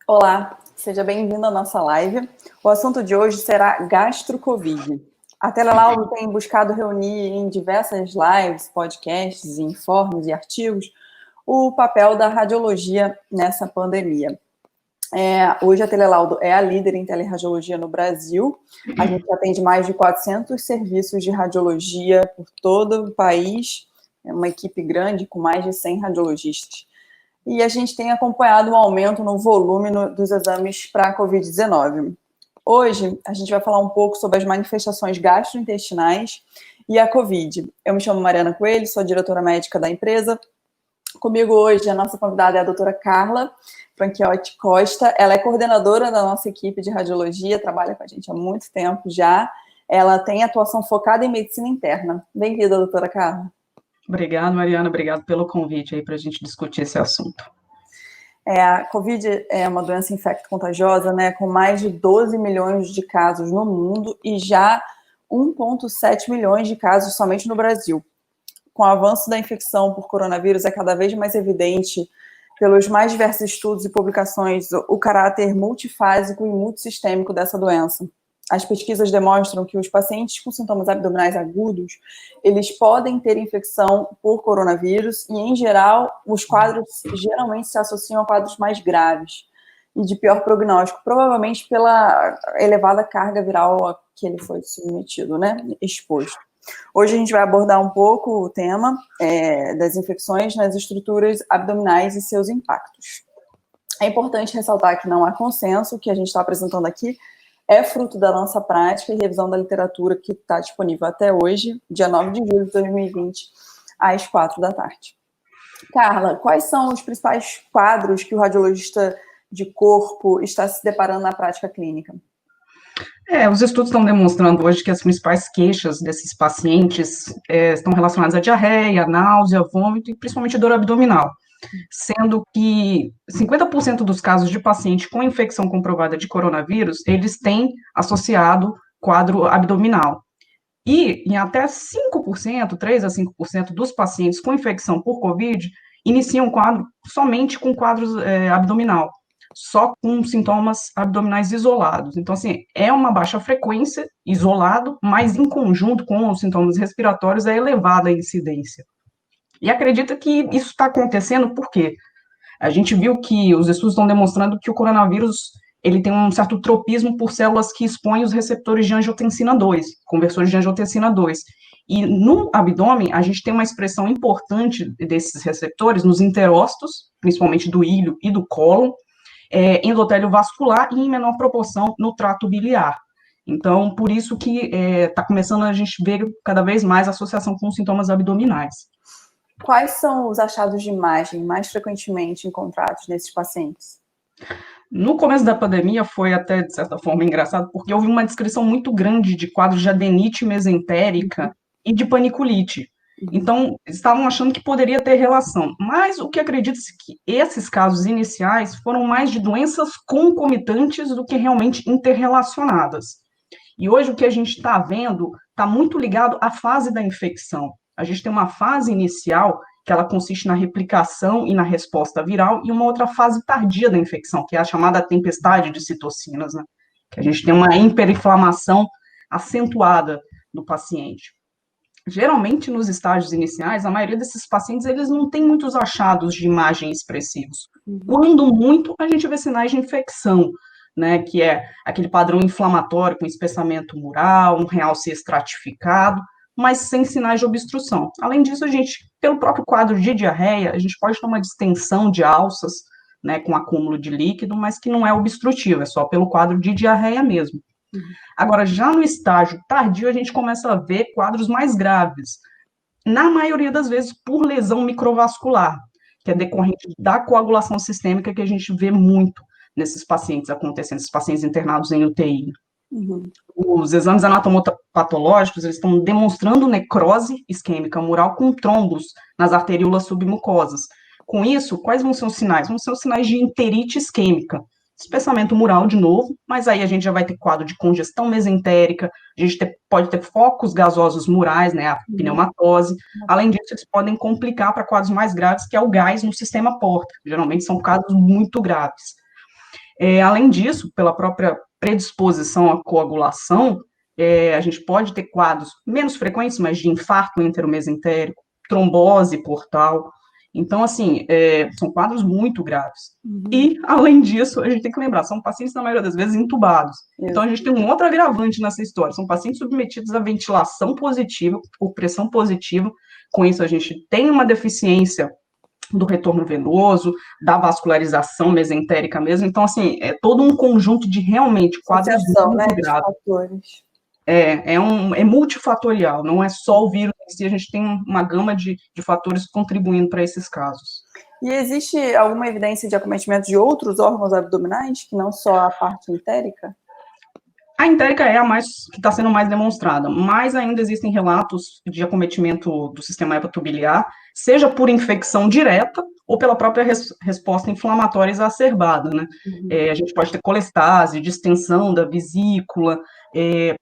Olá, seja bem-vindo à nossa live. O assunto de hoje será gastro-covid. A Telelaudo tem buscado reunir em diversas lives, podcasts, informes e artigos o papel da radiologia nessa pandemia. Hoje a Telelaudo é a líder em teleradiologia no Brasil. A gente atende mais de 400 serviços de radiologia por todo o país. É uma equipe grande com mais de 100 radiologistas. E a gente tem acompanhado um aumento no volume dos exames para a Covid-19. Hoje, a gente vai falar um pouco sobre as manifestações gastrointestinais e a Covid. Eu me chamo Mariana Coelho, sou a diretora médica da empresa. Comigo hoje, a nossa convidada é a doutora Carla Franchiotti Costa. Ela é coordenadora da nossa equipe de radiologia, trabalha com a gente há muito tempo já. Ela tem atuação focada em medicina interna. Bem-vinda, doutora Carla. Obrigada, Mariana. Obrigado pelo convite aí para a gente discutir esse assunto. A Covid é uma doença infecto-contagiosa, né, com mais de 12 milhões de casos no mundo e já 1,7 milhões de casos somente no Brasil. Com o avanço da infecção por coronavírus, é cada vez mais evidente, pelos mais diversos estudos e publicações, o caráter multifásico e multissistêmico dessa doença. As pesquisas demonstram que os pacientes com sintomas abdominais agudos, eles podem ter infecção por coronavírus e, em geral, os quadros geralmente se associam a quadros mais graves e de pior prognóstico, provavelmente pela elevada carga viral a que ele foi submetido, né, exposto. Hoje a gente vai abordar um pouco o tema das infecções nas estruturas abdominais e seus impactos. É importante ressaltar que não há consenso, o que a gente está apresentando aqui é fruto da nossa prática e revisão da literatura que está disponível até hoje, dia 9 de julho de 2020, às 4 da tarde. Carla, quais são os principais quadros que o radiologista de corpo está se deparando na prática clínica? Os estudos estão demonstrando hoje que as principais queixas desses pacientes estão relacionadas à diarreia, náusea, vômito e principalmente dor abdominal, sendo que 50% dos casos de paciente com infecção comprovada de coronavírus, eles têm associado quadro abdominal. E em até 5%, 3 a 5% dos pacientes com infecção por Covid iniciam quadro somente com quadros abdominal, só com sintomas abdominais isolados. Então, assim, é uma baixa frequência, isolado, mas em conjunto com os sintomas respiratórios é elevada a incidência. E acredita que isso está acontecendo por quê? A gente viu que os estudos estão demonstrando que o coronavírus ele tem um certo tropismo por células que expõem os receptores de angiotensina 2, conversores de angiotensina 2. E no abdômen, a gente tem uma expressão importante desses receptores nos enterócitos, principalmente do ilho e do cólon, endotélio vascular e em menor proporção no trato biliar. Então, por isso que está começando a gente ver cada vez mais associação com sintomas abdominais. Quais são os achados de imagem mais frequentemente encontrados nesses pacientes? No começo da pandemia foi até, de certa forma, engraçado, porque houve uma descrição muito grande de quadros de adenite mesentérica e de paniculite. Então, estavam achando que poderia ter relação. Mas o que acredita-se que esses casos iniciais foram mais de doenças concomitantes do que realmente interrelacionadas. E hoje o que a gente está vendo está muito ligado à fase da infecção. A gente tem uma fase inicial que ela consiste na replicação e na resposta viral, e uma outra fase tardia da infecção, que é a chamada tempestade de citocinas, né? Que a gente tem uma hiperinflamação acentuada do paciente. Geralmente, nos estágios iniciais, a maioria desses pacientes, eles não têm muitos achados de imagem expressivos. Quando muito, a gente vê sinais de infecção, né, que é aquele padrão inflamatório com espessamento mural, um realce estratificado, mas sem sinais de obstrução. Além disso, a gente, pelo próprio quadro de diarreia, a gente pode ter uma distensão de alças, né, com acúmulo de líquido, mas que não é obstrutivo, é só pelo quadro de diarreia mesmo. Agora, já no estágio tardio, a gente começa a ver quadros mais graves, na maioria das vezes por lesão microvascular, que é decorrente da coagulação sistêmica que a gente vê muito nesses pacientes acontecendo, esses pacientes internados em UTI. Os exames anatomopatológicos, eles estão demonstrando necrose isquêmica mural com trombos nas arteríolas submucosas. Com isso, quais vão ser os sinais? Vão ser os sinais de enterite isquêmica, espessamento mural de novo, mas aí a gente já vai ter quadro de congestão mesentérica, a gente pode ter focos gasosos murais, né, a pneumatose. Além disso, eles podem complicar para quadros mais graves, que é o gás no sistema porta. Geralmente são casos muito graves. Além disso, pela própria predisposição à coagulação, a gente pode ter quadros menos frequentes, mas de infarto enteromesentérico, trombose portal. Então, assim, são quadros muito graves. E, além disso, a gente tem que lembrar, são pacientes, na maioria das vezes, intubados. Então, a gente tem um outro agravante nessa história, são pacientes submetidos à ventilação positiva, por pressão positiva. Com isso, a gente tem uma deficiência do retorno venoso, da vascularização mesentérica mesmo. Então, assim, é todo um conjunto de realmente quadros muito, né, graves. Fatores. É multifatorial, não é só o vírus em si, a gente tem uma gama de fatores contribuindo para esses casos. E existe alguma evidência de acometimento de outros órgãos abdominais, que não só a parte entérica? A entérica é a que está sendo mais demonstrada, mas ainda existem relatos de acometimento do sistema hepatobiliar, seja por infecção direta ou pela própria resposta inflamatória exacerbada, né? A gente pode ter colestase, distensão da vesícula,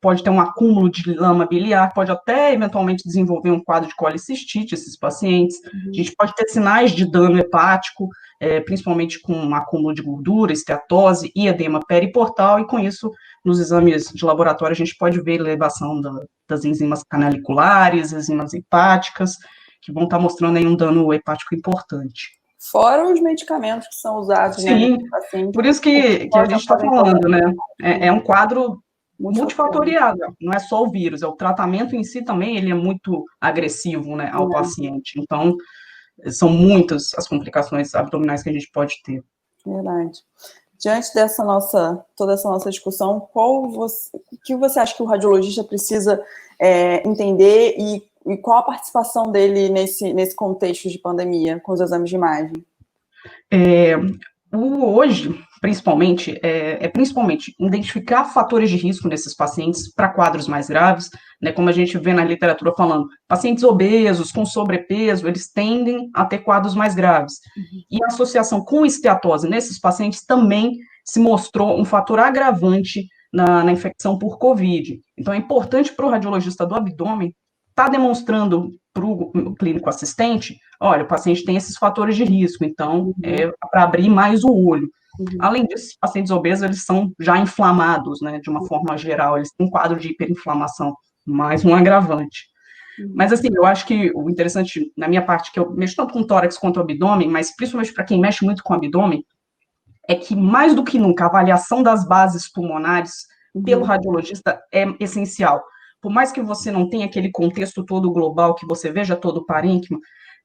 pode ter um acúmulo de lama biliar, pode até eventualmente desenvolver um quadro de colicistite, esses pacientes. A gente pode ter sinais de dano hepático, principalmente com um acúmulo de gordura, esteatose e edema periportal, e com isso, nos exames de laboratório, a gente pode ver elevação das enzimas canaliculares, enzimas hepáticas, que vão estar mostrando aí um dano hepático importante. Fora os medicamentos que são usados, sim, né? Sim, por isso que a gente está falando, né? É um quadro multifatorial, não é só o vírus, o tratamento em si também, ele é muito agressivo, né, ao paciente. Então, são muitas as complicações abdominais que a gente pode ter. Verdade. Diante toda essa nossa discussão, o que você acha que o radiologista precisa entender e qual a participação dele nesse contexto de pandemia, com os exames de imagem? Hoje, principalmente identificar fatores de risco nesses pacientes para quadros mais graves, né, como a gente vê na literatura falando, pacientes obesos, com sobrepeso, eles tendem a ter quadros mais graves. E a associação com esteatose nesses pacientes também se mostrou um fator agravante na infecção por COVID. Então, é importante para o radiologista do abdômen estar demonstrando para o clínico assistente, olha, o paciente tem esses fatores de risco, então é para abrir mais o olho. Além disso, pacientes obesos, eles são já inflamados, né, de uma forma geral, eles têm um quadro de hiperinflamação, mais um agravante. Mas, assim, eu acho que o interessante, na minha parte, que eu mexo tanto com tórax quanto o abdômen, mas principalmente para quem mexe muito com o abdômen, é que, mais do que nunca, a avaliação das bases pulmonares pelo radiologista é essencial. Por mais que você não tenha aquele contexto todo global, que você veja todo o parênquima,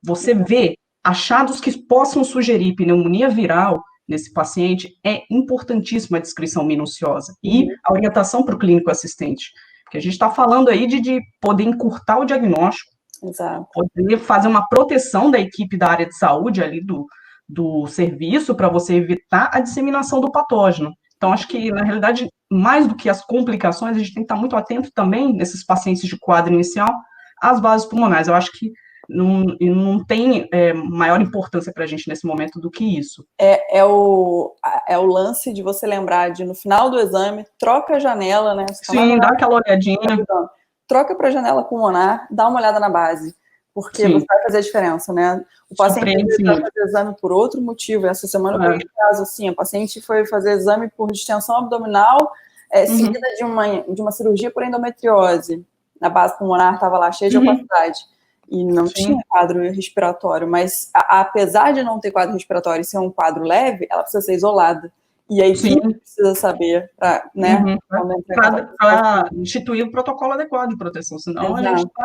você vê achados que possam sugerir pneumonia viral nesse paciente, é importantíssima a descrição minuciosa. E a orientação para o clínico assistente. Porque a gente está falando aí de poder encurtar o diagnóstico, poder fazer uma proteção da equipe da área de saúde ali do serviço para você evitar a disseminação do patógeno. Então, acho que, na realidade, mais do que as complicações, a gente tem que estar muito atento também, nesses pacientes de quadro inicial, às bases pulmonares. Eu acho que não tem maior importância para a gente nesse momento do que isso. É o lance de você lembrar de, no final do exame, troca a janela, né? Sim, dá aquela olhadinha. Troca para a janela pulmonar, dá uma olhada na base. Porque você vai fazer a diferença, né? O paciente vai fazer exame por outro motivo. Essa semana foi um caso assim, a paciente foi fazer exame por distensão abdominal, seguida de uma cirurgia por endometriose. A base pulmonar estava lá cheia de opacidade. E não tinha quadro respiratório, mas apesar de não ter quadro respiratório e ser um quadro leve, ela precisa ser isolada. E aí precisa saber, né? Para instituir o protocolo adequado de proteção, senão a gente está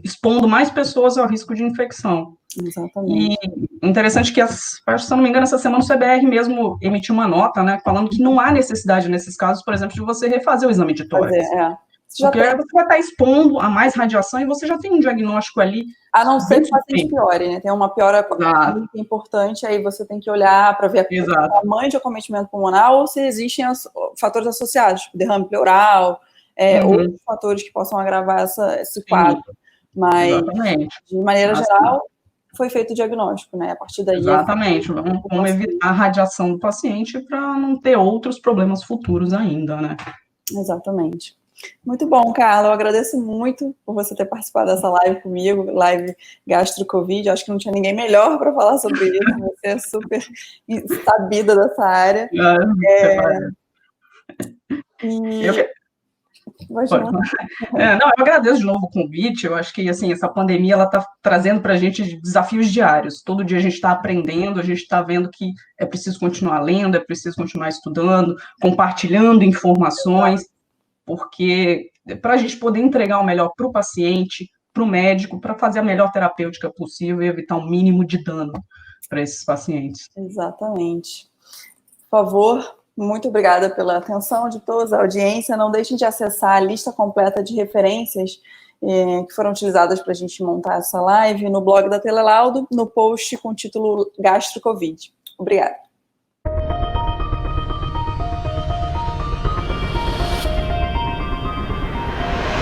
expondo mais pessoas ao risco de infecção. Exatamente. E interessante que, se eu não me engano, essa semana o CBR mesmo emitiu uma nota, né, falando que não há necessidade nesses casos, por exemplo, de você refazer o exame de tórax. Porque você vai estar expondo a mais radiação e você já tem um diagnóstico ali. A não ser que o paciente piore, né? Tem uma piora muito importante, aí você tem que olhar para ver o tamanho de acometimento pulmonar ou se existem fatores associados, tipo derrame pleural, outros fatores que possam agravar esse quadro. Mas, de maneira geral, foi feito o diagnóstico, né? A partir daí. Exatamente. Vamos evitar a radiação do paciente para não ter outros problemas futuros ainda, né? Exatamente. Muito bom, Carla. Eu agradeço muito por você ter participado dessa live comigo, live Gastro-Covid. Acho que não tinha ninguém melhor para falar sobre isso. Você é super sabida dessa área. Eu que- Pode falar. Não, eu agradeço de novo o convite. Eu acho que assim essa pandemia ela está trazendo para a gente desafios diários. Todo dia a gente está aprendendo, a gente está vendo que é preciso continuar lendo, é preciso continuar estudando, compartilhando informações, porque para a gente poder entregar o melhor para o paciente, para o médico, para fazer a melhor terapêutica possível e evitar o mínimo de dano para esses pacientes. Exatamente. Por favor, muito obrigada pela atenção de todos, a audiência. Não deixem de acessar a lista completa de referências que foram utilizadas para a gente montar essa live no blog da Telelaudo, no post com o título Gastro Covid. Obrigada.